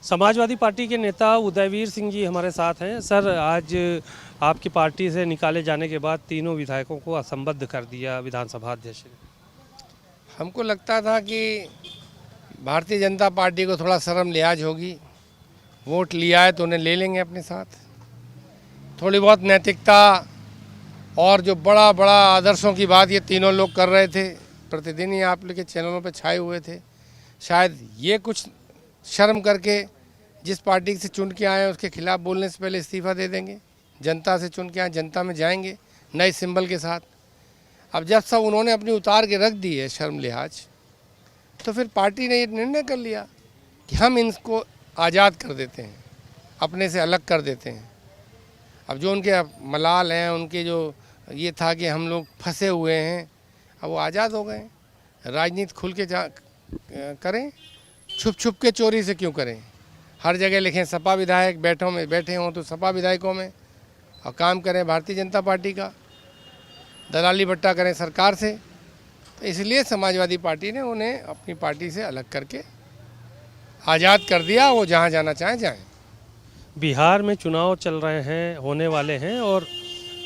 Samajwadi party के नेता उदयवीर सिंह जी हमारे साथ हैं। सर, आज आपकी पार्टी से निकाले जाने के बाद तीनों विधायकों को असंबद्ध कर दिया विधानसभा अध्यक्ष ने। हमको लगता था कि भारतीय जनता पार्टी को थोड़ा शर्म लिहाज होगी, वोट लिया है तो उन्हें ले लेंगे अपने साथ। थोड़ी बहुत नैतिकता और जो बड़ा बड़ा आदर्शों की बात ये तीनों लोग कर रहे थे, प्रतिदिन ही आप लोग के चैनलों पे छाए हुए थे। शायद ये कुछ शर्म करके जिस पार्टी से चुन के आए हैं उसके खिलाफ बोलने से पहले इस्तीफ़ा दे देंगे। जनता से चुन के आए, जनता में जाएंगे नए सिंबल के साथ। अब जब सब उन्होंने अपनी उतार के रख दी है शर्म लिहाज, तो फिर पार्टी ने ये निर्णय कर लिया कि हम इनको आज़ाद कर देते हैं, अपने से अलग कर देते हैं। अब जो उनके मलाल हैं, उनके जो ये था कि हम लोग फंसे हुए हैं, अब वो आज़ाद हो गए। राजनीति खुल के करें, छुप छुप के चोरी से क्यों करें। हर जगह लिखें सपा विधायक बैठे हों तो सपा विधायकों में, और काम करें भारतीय जनता पार्टी का, दलाली बट्टा करें सरकार से। तो इसलिए समाजवादी पार्टी ने उन्हें अपनी पार्टी से अलग करके आज़ाद कर दिया। वो जहाँ जाना चाहें जाएं। बिहार में चुनाव चल रहे हैं, होने वाले हैं, और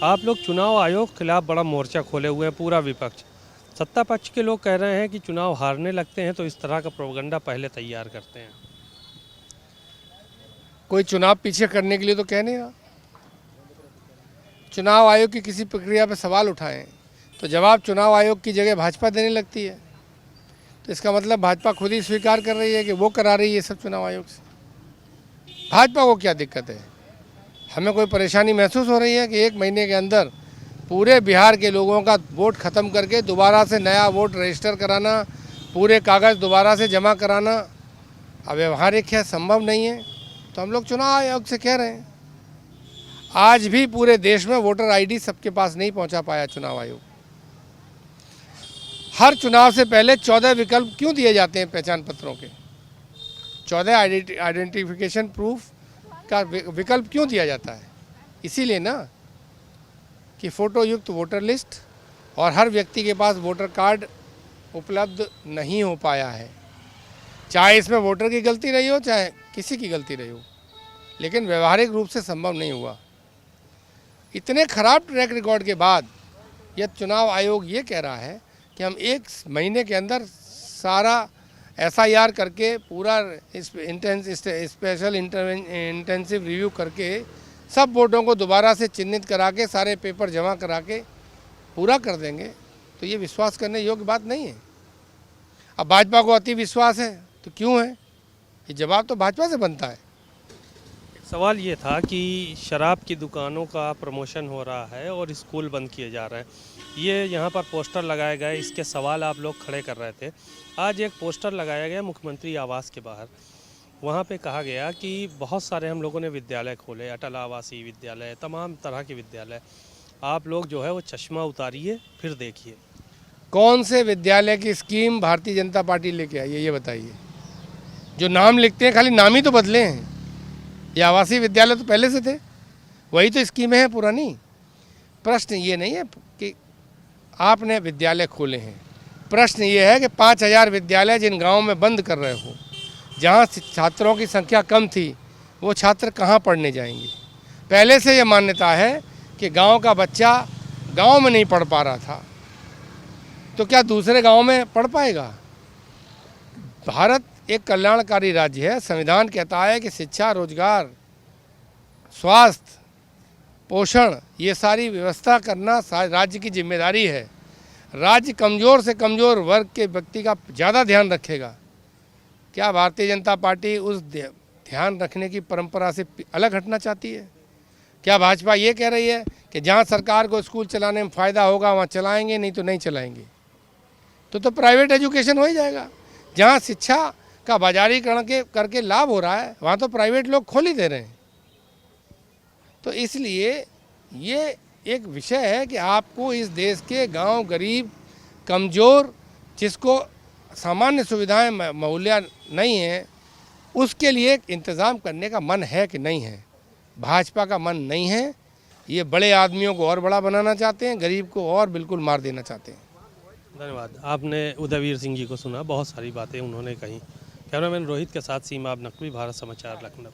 आप लोग चुनाव आयोग के खिलाफ बड़ा मोर्चा खोले हुए हैं। पूरा विपक्ष, सत्ता पक्ष के लोग कह रहे हैं कि चुनाव हारने लगते हैं तो इस तरह का प्रोपगंडा पहले तैयार करते हैं। कोई चुनाव पीछे करने के लिए तो कह नहीं रहा। चुनाव आयोग की किसी प्रक्रिया पर सवाल उठाएं तो जवाब चुनाव आयोग की जगह भाजपा देने लगती है। तो इसका मतलब भाजपा खुद ही स्वीकार कर रही है कि वो करा रही है सब चुनाव आयोग से। भाजपा को क्या दिक्कत है? हमें कोई परेशानी महसूस हो रही है कि 1 महीने के अंदर पूरे बिहार के लोगों का वोट ख़त्म करके दोबारा से नया वोट रजिस्टर कराना, पूरे कागज़ दोबारा से जमा कराना अव्यवहारिक है, संभव नहीं है। तो हम लोग चुनाव आयोग से कह रहे हैं, आज भी पूरे देश में वोटर आईडी सबके पास नहीं पहुंचा पाया चुनाव आयोग। हर चुनाव से पहले 14 विकल्प क्यों दिए जाते हैं पहचान पत्रों के? 14 आइडेंटिफिकेशन प्रूफ का विकल्प क्यों दिया जाता है? इसीलिए ना कि फ़ोटो युक्त वोटर लिस्ट और हर व्यक्ति के पास वोटर कार्ड उपलब्ध नहीं हो पाया है। चाहे इसमें वोटर की गलती रही हो, चाहे किसी की गलती रही हो, लेकिन व्यवहारिक रूप से संभव नहीं हुआ। इतने खराब ट्रैक रिकॉर्ड के बाद यह चुनाव आयोग ये कह रहा है कि हम 1 महीने के अंदर सारा SIR करके, पूरा स्पेशल इंटेंसिव रिव्यू करके, सब वोटों को दोबारा से चिन्हित करा के, सारे पेपर जमा करा के पूरा कर देंगे। तो ये विश्वास करने योग्य बात नहीं है। अब भाजपा को अति विश्वास है तो क्यों है? ये जवाब तो भाजपा से बनता है। सवाल ये था कि शराब की दुकानों का प्रमोशन हो रहा है और स्कूल बंद किए जा रहे हैं। ये यहाँ पर पोस्टर लगाए गए, इसके सवाल आप लोग खड़े कर रहे थे। आज एक पोस्टर लगाया गया मुख्यमंत्री आवास के बाहर। वहाँ पे कहा गया कि बहुत सारे हम लोगों ने विद्यालय खोले, अटल आवासीय विद्यालय, तमाम तरह के विद्यालय। आप लोग जो है वो चश्मा उतारिए, फिर देखिए। कौन से विद्यालय की स्कीम भारतीय जनता पार्टी लेके आई है ये बताइए। जो नाम लिखते हैं खाली नाम ही तो बदले हैं। ये आवासीय विद्यालय तो पहले से थे, वही तो स्कीमें हैं पुरानी। प्रश्न ये नहीं है कि आपने विद्यालय खोले हैं, प्रश्न ये है कि 5000 विद्यालय जिन गाँव में बंद कर रहे हो, जहाँ छात्रों की संख्या कम थी, वो छात्र कहाँ पढ़ने जाएंगे? पहले से ये मान्यता है कि गांव का बच्चा गांव में नहीं पढ़ पा रहा था, तो क्या दूसरे गांव में पढ़ पाएगा? भारत एक कल्याणकारी राज्य है। संविधान कहता है कि शिक्षा, रोजगार, स्वास्थ्य, पोषण, ये सारी व्यवस्था करना राज्य की जिम्मेदारी है। राज्य कमज़ोर से कमज़ोर वर्ग के व्यक्ति का ज़्यादा ध्यान रखेगा। क्या भारतीय जनता पार्टी उस ध्यान रखने की परंपरा से अलग हटना चाहती है? क्या भाजपा ये कह रही है कि जहाँ सरकार को स्कूल चलाने में फ़ायदा होगा वहाँ चलाएंगे, नहीं तो नहीं चलाएंगे? तो प्राइवेट एजुकेशन हो ही जाएगा। जहाँ शिक्षा का बाजारीकरण करके लाभ हो रहा है, वहाँ तो प्राइवेट लोग खोल ही दे रहे हैं। तो इसलिए ये एक विषय है कि आपको इस देश के गांव, गरीब, कमज़ोर, जिसको सामान्य सुविधाएं मुहैया नहीं है, उसके लिए इंतज़ाम करने का मन है कि नहीं है? भाजपा का मन नहीं है। ये बड़े आदमियों को और बड़ा बनाना चाहते हैं, गरीब को और बिल्कुल मार देना चाहते हैं। धन्यवाद। आपने उदयवीर सिंह जी को सुना, बहुत सारी बातें उन्होंने कही। कैमरामैन रोहित के साथ सीमाब नकवी, भारत समाचार, लखनऊ।